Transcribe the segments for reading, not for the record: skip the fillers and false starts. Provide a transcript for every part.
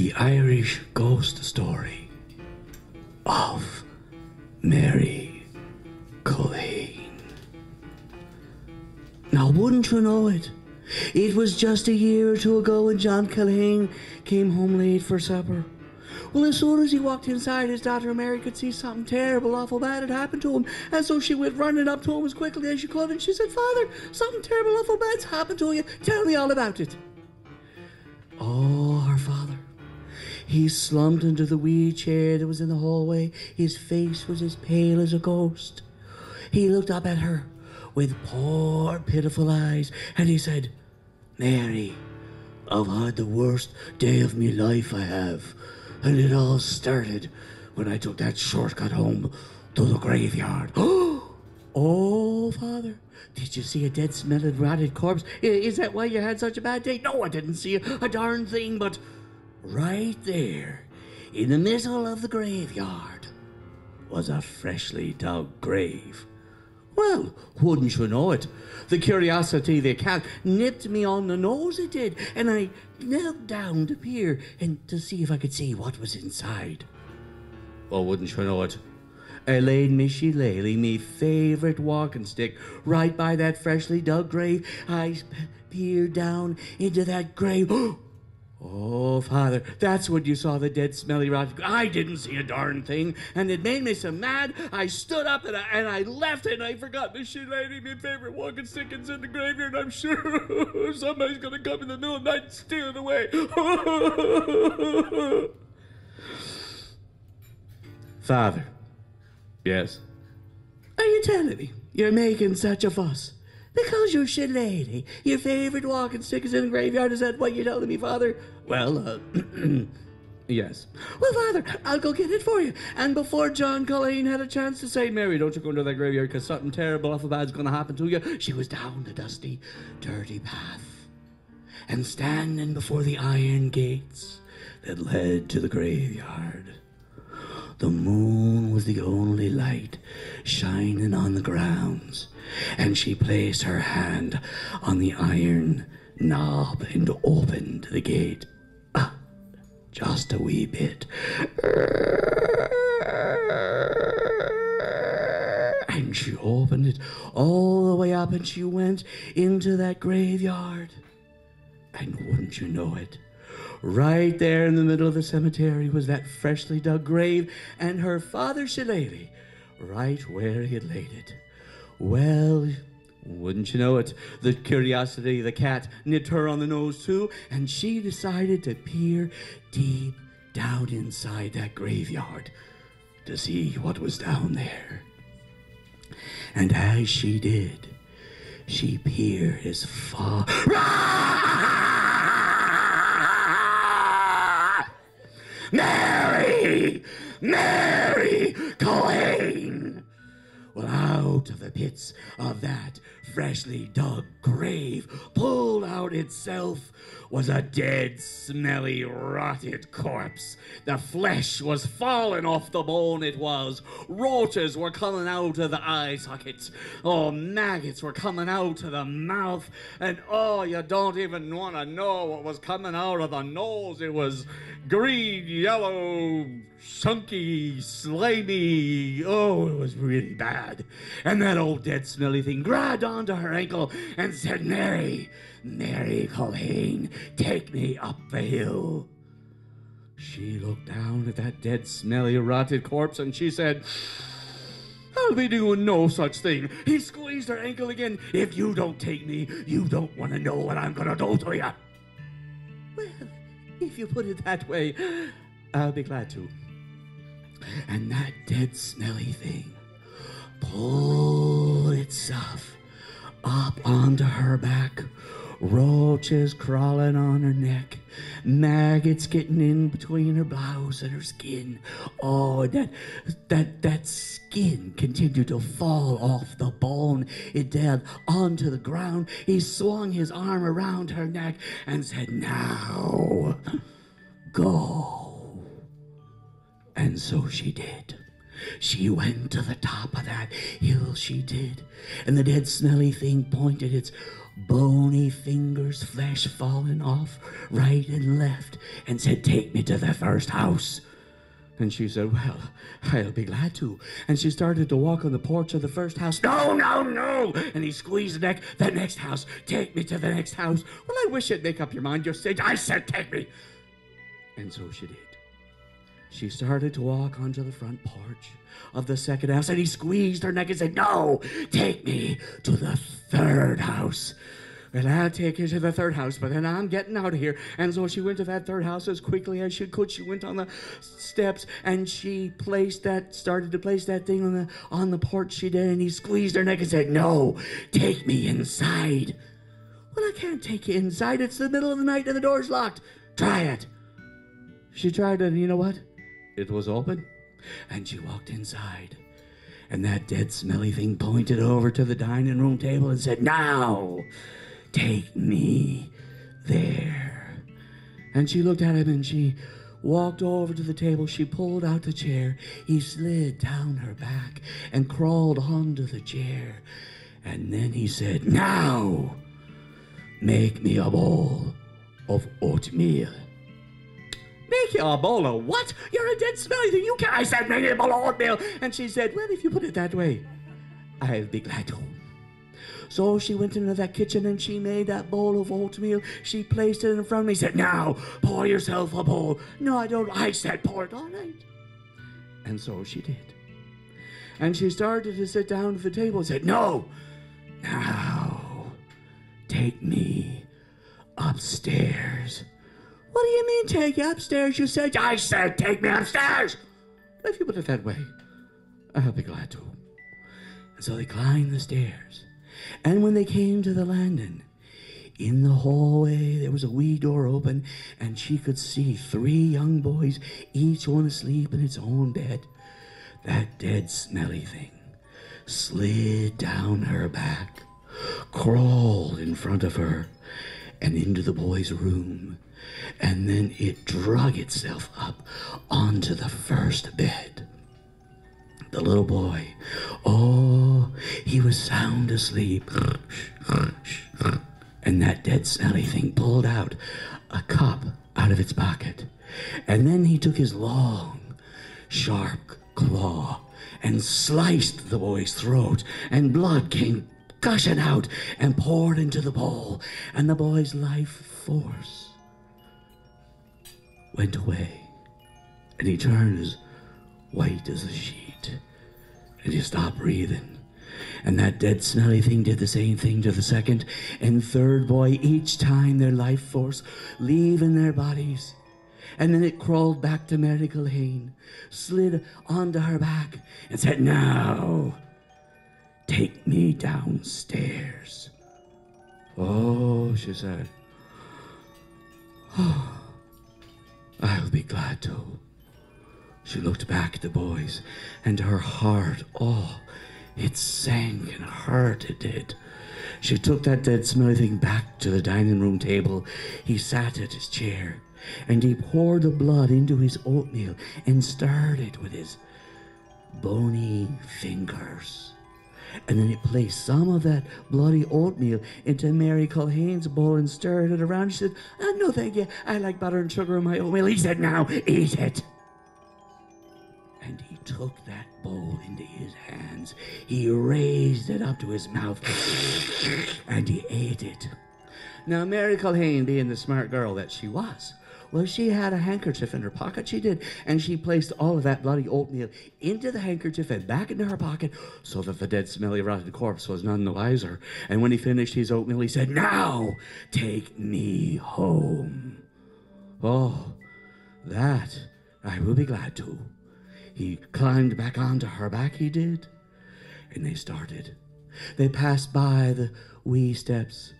The Irish Ghost Story of Mary Culhane. Now, wouldn't you know it? It was just a year or two ago when John Culhane came home late for supper. Well, as soon as he walked inside, his daughter Mary could see something terrible, awful bad had happened to him. And so she went running up to him as quickly as she could, and she said, "Father, something terrible, awful bad's happened to you. Tell me all about it." Oh, her father. He slumped into the wee chair that was in the hallway. His face was as pale as a ghost. He looked up at her with poor, pitiful eyes, and he said, "Mary, I've had the worst day of me life, I have. And it all started when I took that shortcut home to the graveyard." Oh, Father, did you see a dead, smelling, rotted corpse? Is that why you had such a bad day? No, I didn't see a darn thing, but right there, in the middle of the graveyard, was a freshly dug grave. Well, wouldn't you know it, the curiosity, the cat, nipped me on the nose, it did, and I knelt down to peer and to see if I could see what was inside. Well, wouldn't you know it, I laid me shillelagh, me favourite walking stick, right by that freshly dug grave. I peered down into that grave. Oh, Father, that's when you saw the dead, smelly, rotten. I didn't see a darn thing, and it made me so mad. I stood up and I left, and I forgot my shillelagh, my favourite walking stick, is in the graveyard. I'm sure somebody's gonna come in the middle of the night and steal it away. Father. Yes? Are you telling me you're making such a fuss because your shillelagh, your favourite walking stick, is in the graveyard? Is that what you're telling me, Father? Well, yes. Well, Father, I'll go get it for you. And before John Culhane had a chance to say, "Mary, don't you go into that graveyard because something terrible, awful bad's going to happen to you," she was down the dusty, dirty path and standing before the iron gates that led to the graveyard. The moon was the only light shining on the grounds, and she placed her hand on the iron knob and opened the gate. Just a wee bit. And she opened it all the way up, and she went into that graveyard. And wouldn't you know it, right there in the middle of the cemetery was that freshly dug grave, and her father's shillelagh right where he had laid it. Well, wouldn't you know it, the curiosity, the cat, nipped her on the nose too, and she decided to peer deep down inside that graveyard to see what was down there. And as she did, she peered as far... Mary! Mary Culhane! Well, out of the pits of that freshly dug grave, pulled out itself, was a dead, smelly, rotted corpse. The flesh was falling off the bone, it was. Roaches were coming out of the eye sockets. Oh, maggots were coming out of the mouth. And oh, you don't even want to know what was coming out of the nose. It was green, yellow, chunky, slimy. Oh, it was really bad. And that old dead smelly thing grabbed onto her ankle and said, "Mary, Mary Culhane, take me up the hill." She looked down at that dead, smelly, rotted corpse, and she said, "I'll be doing no such thing." He squeezed her ankle again. "If you don't take me, you don't want to know what I'm gonna do to you." Well, if you put it that way, I'll be glad to. And that dead, smelly thing pulled itself up onto her back, roaches crawling on her neck, maggots getting in between her blouse and her skin. Oh, that skin continued to fall off the bone. It did onto the ground. He swung his arm around her neck and said, "Now, go." And so she did. She went to the top of that hill, she did, and the dead smelly thing pointed its bony fingers, flesh falling off right and left, and said, "Take me to the first house." And she said, "Well, I'll be glad to." And she started to walk on the porch of the first house. "No, no, no!" And he squeezed the neck. "The next house. Take me to the next house." "Well, I wish you'd make up your mind. You're stage." "I said take me." And so she did. She started to walk onto the front porch of the second house, and he squeezed her neck and said, "No, take me to the third house." "Well, I'll take you to the third house, but then I'm getting out of here." And so she went to that third house as quickly as she could. She went on the steps, and she started to place that thing on the porch she did, and he squeezed her neck and said, "No, take me inside." "Well, I can't take you inside. It's the middle of the night and the door's locked." "Try it." She tried it, and you know what? It was open, and she walked inside. And that dead smelly thing pointed over to the dining room table and said, "Now, take me there." And she looked at him, and she walked over to the table. She pulled out the chair. He slid down her back and crawled onto the chair. And then he said, "Now, make me a bowl of oatmeal." "Make you a bowl of what? You're a dead smelly thing. You can't." "I said, make me a bowl of oatmeal." And she said, "Well, if you put it that way, I'll be glad to." So she went into that kitchen and she made that bowl of oatmeal. She placed it in front of me. Said, "Now, pour yourself a bowl." "No, I don't." "I said, pour it." "All right." And so she did. And she started to sit down at the table and said, "No, now, take me upstairs." "What do you mean, take you upstairs? You said..." "I said, take me upstairs." "If you put it that way, I'll be glad to." And so they climbed the stairs. And when they came to the landing, in the hallway there was a wee door open, and she could see 3 young boys, each one asleep in its own bed. That dead smelly thing slid down her back, crawled in front of her, and into the boys' room. And then it drug itself up onto the first bed. The little boy, he was sound asleep. And that dead smelly thing pulled out a cup out of its pocket. And then he took his long, sharp claw and sliced the boy's throat, and blood came gushing out and poured into the bowl. And the boy's life force went away, and he turned as white as a sheet, and he stopped breathing. And that dead smelly thing did the same thing to the second and third boy, each time their life force leaving their bodies. And then it crawled back to Mary Culhane, slid onto her back, and said, "Now, take me downstairs." "Oh," she said, "oh, I'll be glad to." She looked back at the boys, and her heart, it sank and hurt, it did. She took that dead smelly thing back to the dining room table. He sat at his chair, and he poured the blood into his oatmeal and stirred it with his bony fingers. And then he placed some of that bloody oatmeal into Mary Culhane's bowl and stirred it around. She said, "No, thank you. I like butter and sugar in my oatmeal." He said, "Now, eat it." And he took that bowl into his hands. He raised it up to his mouth, and he ate it. Now, Mary Culhane, being the smart girl that she was, well, she had a handkerchief in her pocket, she did, and she placed all of that bloody oatmeal into the handkerchief and back into her pocket, so that the dead, smelly, rotted corpse was none the wiser. And when he finished his oatmeal, he said, "Now, take me home." "Oh, that I will be glad to." He climbed back onto her back, he did, and they started. They passed by the wee steps.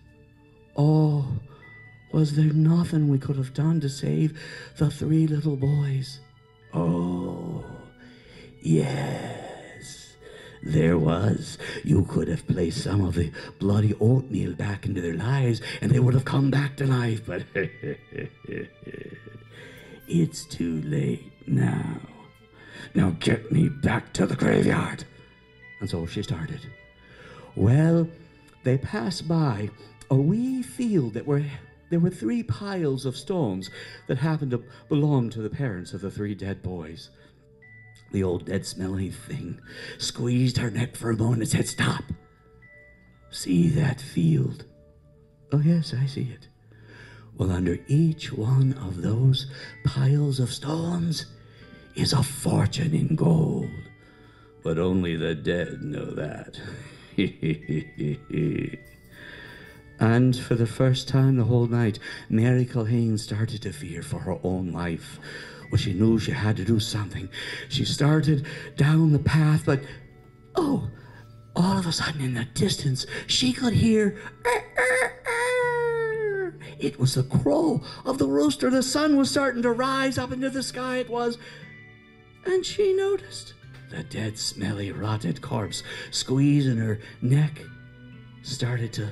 Was there nothing we could have done to save the 3 little boys? Yes, there was. You could have placed some of the bloody oatmeal back into their lives, and they would have come back to life, but it's too late now. Now get me back to the graveyard. And so she started. Well, they passed by a wee field there were 3 piles of stones that happened to belong to the parents of the 3 dead boys. The old dead smelly thing squeezed her neck for a moment and said, "Stop. See that field?" "Oh, yes, I see it." "Well, under each one of those piles of stones is a fortune in gold. But only the dead know that." And for the first time the whole night, Mary Culhane started to fear for her own life. Well, she knew she had to do something. She started down the path, but, oh, all of a sudden in the distance, she could hear, it was the crow of the rooster. The sun was starting to rise up into the sky, it was. And she noticed the dead, smelly, rotted corpse squeezing her neck started to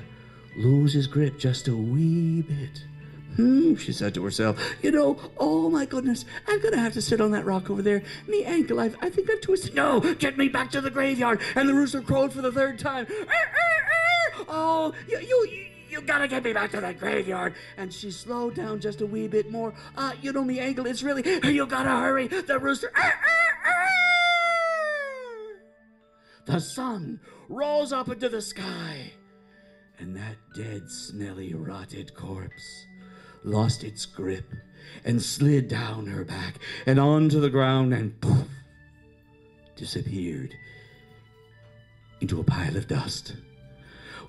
lose his grip just a wee bit. She said to herself, "Oh my goodness, I'm going to have to sit on that rock over there. Me ankle, I think I've twisted. No, get me back to the graveyard." And the rooster crowed for the 3rd time. "Oh, you got to get me back to that graveyard." And she slowed down just a wee bit more. Me ankle, it's really, you got to hurry. The rooster, The sun rose up into the sky. And that dead, smelly, rotted corpse lost its grip and slid down her back and onto the ground and poof, disappeared into a pile of dust.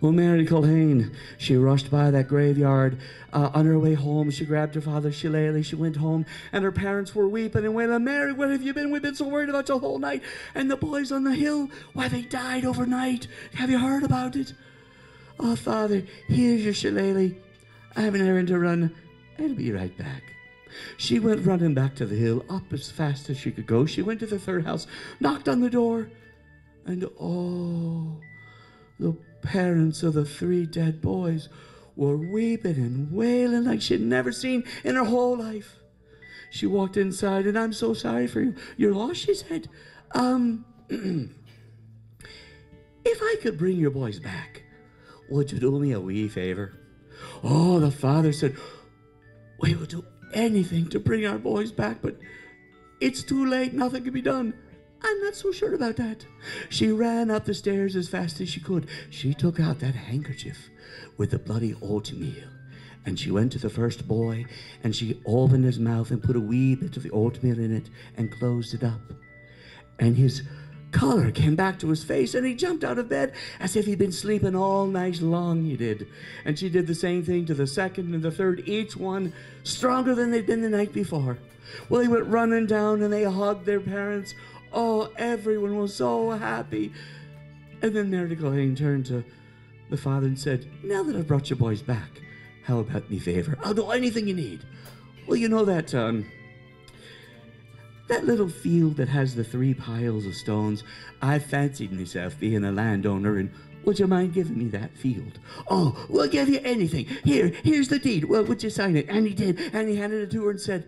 Well, Mary Culhane, she rushed by that graveyard. On her way home, she grabbed her father Shillelagh. She went home, and her parents were weeping and wailing, "Mary, where have you been? We've been so worried about you the whole night. And the boys on the hill, why, they died overnight. Have you heard about it?" "Oh, Father, here's your Shillelagh. I have an errand to run. I'll be right back." She went running back to the hill, up as fast as she could go. She went to the 3rd house, knocked on the door, and oh, the parents of the 3 dead boys were weeping and wailing like she'd never seen in her whole life. She walked inside, and "I'm so sorry for you. You're lost," she said. If I could bring your boys back, would you do me a wee favor?" Oh, the father said, "We would do anything to bring our boys back, but it's too late. Nothing can be done." "I'm not so sure about that." She ran up the stairs as fast as she could. She took out that handkerchief with the bloody oatmeal, and she went to the first boy, and she opened his mouth and put a wee bit of the oatmeal in it and closed it up. And his color came back to his face, and he jumped out of bed as if he'd been sleeping all night long, he did. And she did the same thing to the 2nd and the 3rd, each one stronger than they'd been the night before. Well, he went running down, and they hugged their parents. Oh, everyone was so happy. And then Mary Culhane turned to the father and said, "Now that I've brought your boys back, how about me favor? I'll do anything you need. Well, you know that little field that has the 3 piles of stones, I fancied myself being a landowner, and would you mind giving me that field?" "Oh, we'll give you anything. Here's the deed. Well, would you sign it?" And he did, and he handed it to her and said,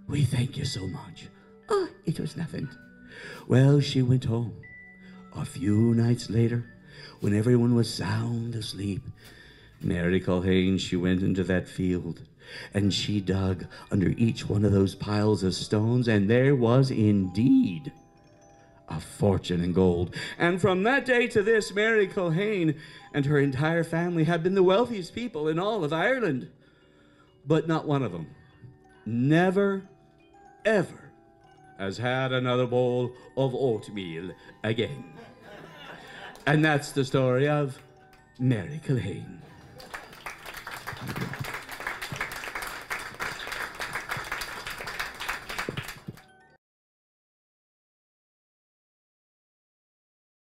"We thank you so much." "Oh, it was nothing." Well, she went home. A few nights later, when everyone was sound asleep, Mary Culhane, she went into that field, and she dug under each one of those piles of stones, and there was indeed a fortune in gold. And from that day to this, Mary Culhane and her entire family have been the wealthiest people in all of Ireland. But not one of them, never, ever, has had another bowl of oatmeal again. And that's the story of Mary Culhane.